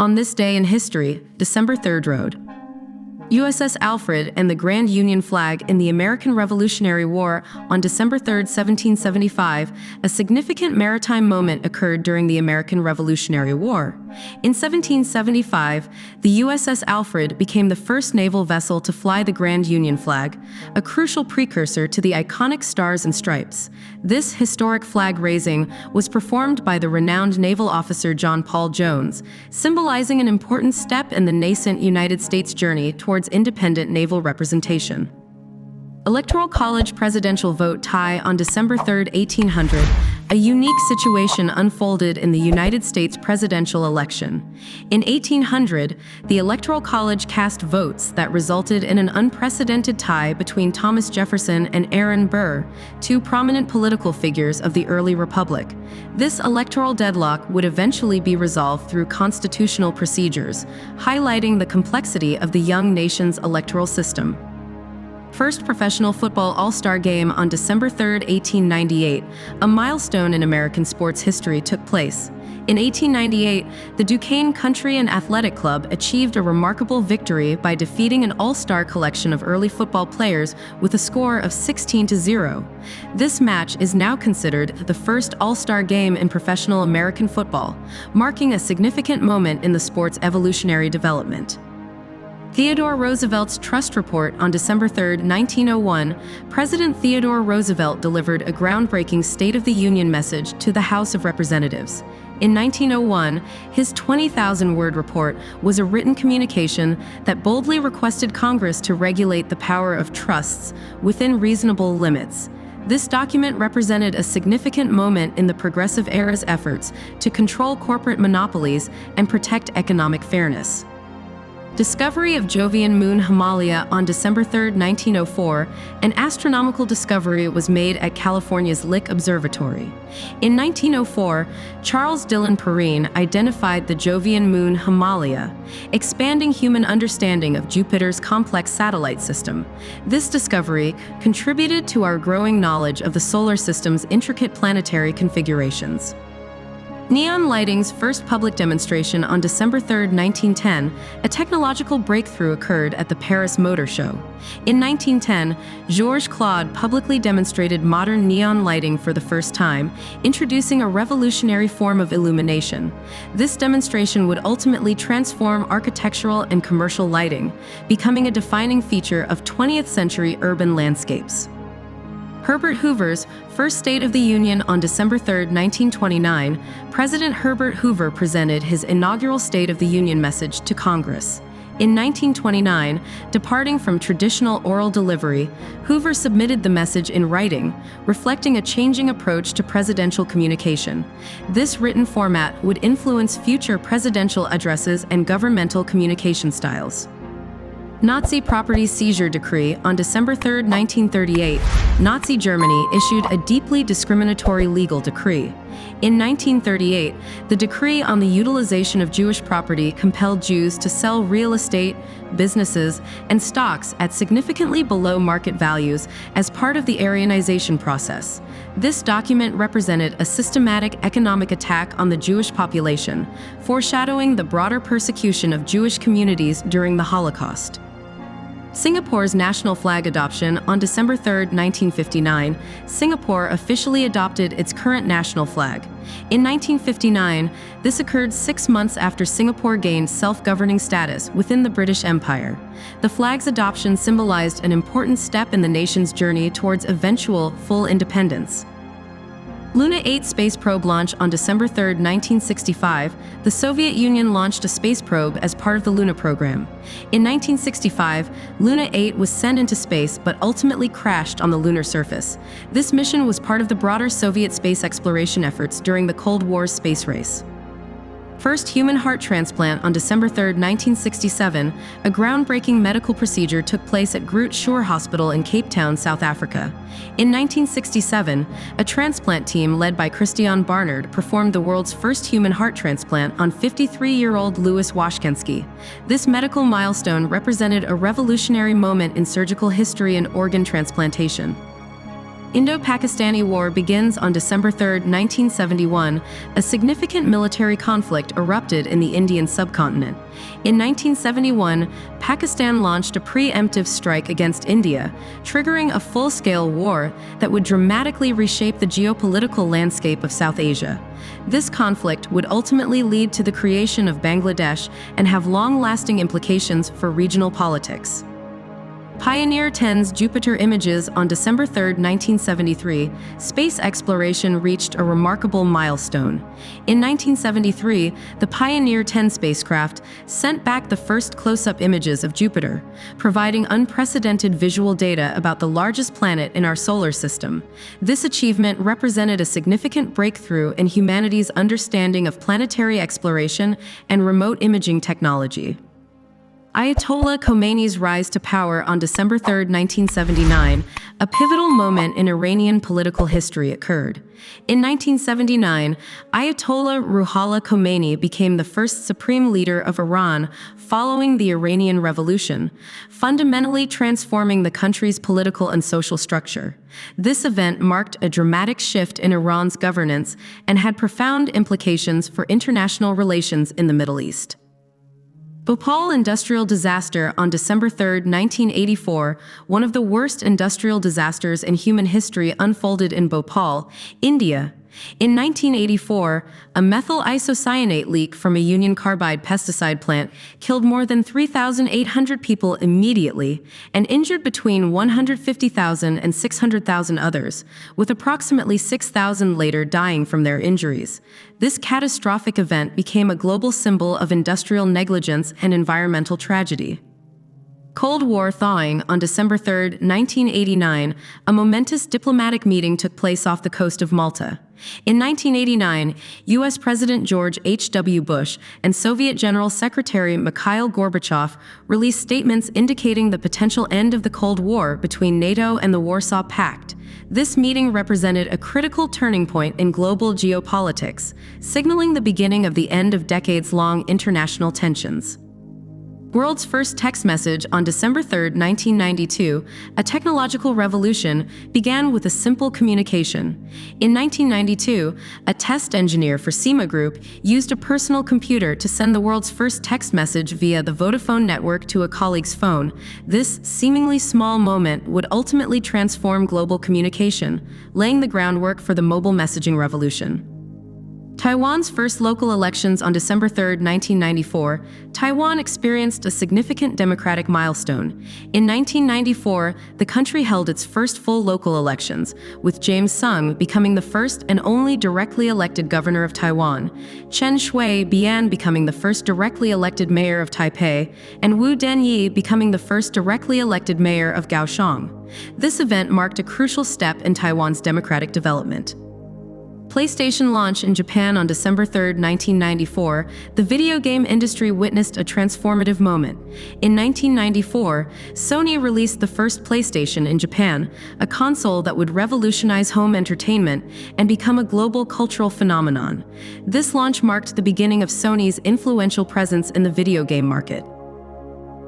On this day in history, December 3rd Road. USS Alfred and the Grand Union flag in the American Revolutionary War on December 3, 1775, a significant maritime moment occurred during the American Revolutionary War. In 1775, the USS Alfred became the first naval vessel to fly the Grand Union flag, a crucial precursor to the iconic Stars and Stripes. This historic flag raising was performed by the renowned naval officer John Paul Jones, symbolizing an important step in the nascent United States journey towards independent naval representation. Electoral College presidential vote tie on December 3, 1800. A unique situation unfolded in the United States presidential election. In 1800, the Electoral College cast votes that resulted in an unprecedented tie between Thomas Jefferson and Aaron Burr, two prominent political figures of the early republic. This electoral deadlock would eventually be resolved through constitutional procedures, highlighting the complexity of the young nation's electoral system. First professional football All-Star game on December 3, 1898, a milestone in American sports history took place. In 1898, the Duquesne Country and Athletic Club achieved a remarkable victory by defeating an all-star collection of early football players with a score of 16-0. This match is now considered the first all-star game in professional American football, marking a significant moment in the sport's evolutionary development. Theodore Roosevelt's Trust Report on December 3, 1901, President Theodore Roosevelt delivered a groundbreaking State of the Union message to the House of Representatives. In 1901, his 20,000-word report was a written communication that boldly requested Congress to regulate the power of trusts within reasonable limits. This document represented a significant moment in the Progressive era's efforts to control corporate monopolies and protect economic fairness. Discovery of Jovian moon Himalia on December 3, 1904, an astronomical discovery was made at California's Lick Observatory. In 1904, Charles Dillon Perrine identified the Jovian moon Himalia, expanding human understanding of Jupiter's complex satellite system. This discovery contributed to our growing knowledge of the solar system's intricate planetary configurations. Neon lighting's first public demonstration on December 3, 1910, a technological breakthrough occurred at the Paris Motor Show. In 1910, Georges Claude publicly demonstrated modern neon lighting for the first time, introducing a revolutionary form of illumination. This demonstration would ultimately transform architectural and commercial lighting, becoming a defining feature of 20th-century urban landscapes. Herbert Hoover's first State of the Union on December 3, 1929, President Herbert Hoover presented his inaugural State of the Union message to Congress. In 1929, departing from traditional oral delivery, Hoover submitted the message in writing, reflecting a changing approach to presidential communication. This written format would influence future presidential addresses and governmental communication styles. Nazi property seizure decree on December 3, 1938, Nazi Germany issued a deeply discriminatory legal decree. In 1938, the decree on the utilization of Jewish property compelled Jews to sell real estate, businesses, and stocks at significantly below market values as part of the Aryanization process. This document represented a systematic economic attack on the Jewish population, foreshadowing the broader persecution of Jewish communities during the Holocaust. Singapore's national flag adoption on December 3, 1959, Singapore officially adopted its current national flag. In 1959, this occurred 6 months after Singapore gained self-governing status within the British Empire. The flag's adoption symbolized an important step in the nation's journey towards eventual full independence. Luna 8 space probe launch on December 3, 1965, the Soviet Union launched a space probe as part of the Luna program. In 1965, Luna 8 was sent into space but ultimately crashed on the lunar surface. This mission was part of the broader Soviet space exploration efforts during the Cold War's space race. First human heart transplant on December 3, 1967, a groundbreaking medical procedure took place at Groote Schuur Hospital in Cape Town, South Africa. In 1967, a transplant team led by Christiaan Barnard performed the world's first human heart transplant on 53-year-old Louis Washkansky. This medical milestone represented a revolutionary moment in surgical history and organ transplantation. Indo-Pakistani War begins on December 3, 1971. A significant military conflict erupted in the Indian subcontinent. In 1971, Pakistan launched a preemptive strike against India, triggering a full-scale war that would dramatically reshape the geopolitical landscape of South Asia. This conflict would ultimately lead to the creation of Bangladesh and have long-lasting implications for regional politics. Pioneer 10's Jupiter images on December 3, 1973, space exploration reached a remarkable milestone. In 1973, the Pioneer 10 spacecraft sent back the first close-up images of Jupiter, providing unprecedented visual data about the largest planet in our solar system. This achievement represented a significant breakthrough in humanity's understanding of planetary exploration and remote imaging technology. Ayatollah Khomeini's rise to power on December 3, 1979, a pivotal moment in Iranian political history occurred. In 1979, Ayatollah Ruhollah Khomeini became the first supreme leader of Iran following the Iranian Revolution, fundamentally transforming the country's political and social structure. This event marked a dramatic shift in Iran's governance and had profound implications for international relations in the Middle East. Bhopal industrial disaster on December 3, 1984, one of the worst industrial disasters in human history unfolded in Bhopal, India. In 1984, a methyl isocyanate leak from a Union Carbide pesticide plant killed more than 3,800 people immediately and injured between 150,000 and 600,000 others, with approximately 6,000 later dying from their injuries. This catastrophic event became a global symbol of industrial negligence and environmental tragedy. Cold War thawing on December 3, 1989, a momentous diplomatic meeting took place off the coast of Malta. In 1989, U.S. President George H.W. Bush and Soviet General Secretary Mikhail Gorbachev released statements indicating the potential end of the Cold War between NATO and the Warsaw Pact. This meeting represented a critical turning point in global geopolitics, signaling the beginning of the end of decades-long international tensions. World's first text message on December 3, 1992, a technological revolution, began with a simple communication. In 1992, a test engineer for SEMA Group used a personal computer to send the world's first text message via the Vodafone network to a colleague's phone. This seemingly small moment would ultimately transform global communication, laying the groundwork for the mobile messaging revolution. Taiwan's first local elections on December 3, 1994, Taiwan experienced a significant democratic milestone. In 1994, the country held its first full local elections, with James Sung becoming the first and only directly elected governor of Taiwan, Chen Shui-bian becoming the first directly elected mayor of Taipei, and Wu Denyi becoming the first directly elected mayor of Kaohsiung. This event marked a crucial step in Taiwan's democratic development. PlayStation launch in Japan on December 3, 1994, the video game industry witnessed a transformative moment. In 1994, Sony released the first PlayStation in Japan, a console that would revolutionize home entertainment and become a global cultural phenomenon. This launch marked the beginning of Sony's influential presence in the video game market.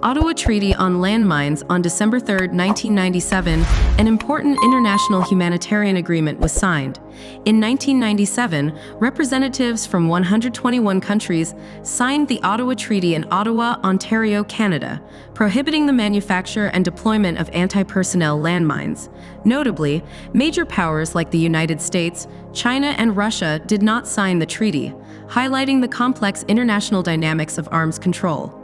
Ottawa Treaty on Landmines on December 3, 1997, an important international humanitarian agreement was signed. In 1997, representatives from 121 countries signed the Ottawa Treaty in Ottawa, Ontario, Canada, prohibiting the manufacture and deployment of anti-personnel landmines. Notably, major powers like the United States, China, and Russia did not sign the treaty, highlighting the complex international dynamics of arms control.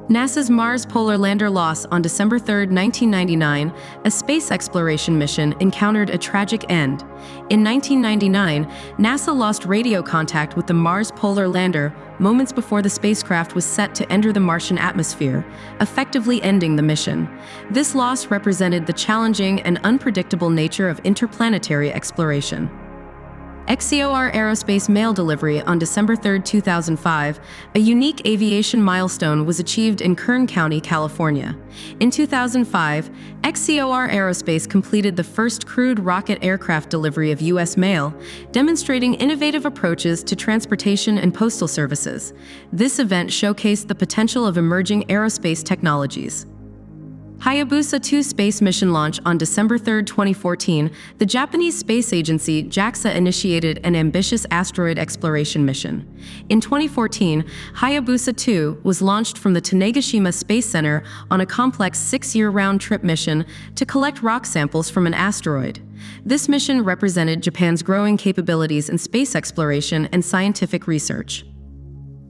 NASA's Mars Polar Lander loss on December 3, 1999, a space exploration mission encountered a tragic end. In 1999, NASA lost radio contact with the Mars Polar Lander moments before the spacecraft was set to enter the Martian atmosphere, effectively ending the mission. This loss represented the challenging and unpredictable nature of interplanetary exploration. XCOR Aerospace mail delivery on December 3, 2005, a unique aviation milestone was achieved in Kern County, California. In 2005, XCOR Aerospace completed the first crewed rocket aircraft delivery of U.S. mail, demonstrating innovative approaches to transportation and postal services. This event showcased the potential of emerging aerospace technologies. Hayabusa 2 space mission launch on December 3, 2014, the Japanese space agency JAXA initiated an ambitious asteroid exploration mission. In 2014, Hayabusa 2 was launched from the Tanegashima Space Center on a complex 6-year round-trip mission to collect rock samples from an asteroid. This mission represented Japan's growing capabilities in space exploration and scientific research.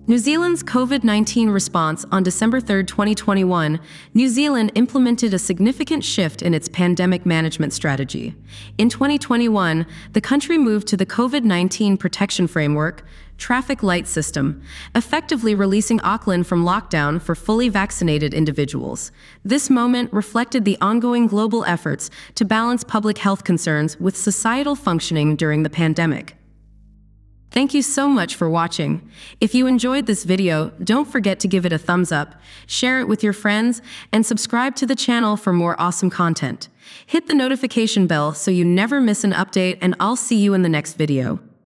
New Zealand's COVID-19 response on December 3, 2021, New Zealand implemented a significant shift in its pandemic management strategy. In 2021, the country moved to the COVID-19 Protection Framework traffic light system, effectively releasing Auckland from lockdown for fully vaccinated individuals. This moment reflected the ongoing global efforts to balance public health concerns with societal functioning during the pandemic. Thank you so much for watching. If you enjoyed this video, don't forget to give it a thumbs up, share it with your friends, and subscribe to the channel for more awesome content. Hit the notification bell so you never miss an update, and I'll see you in the next video.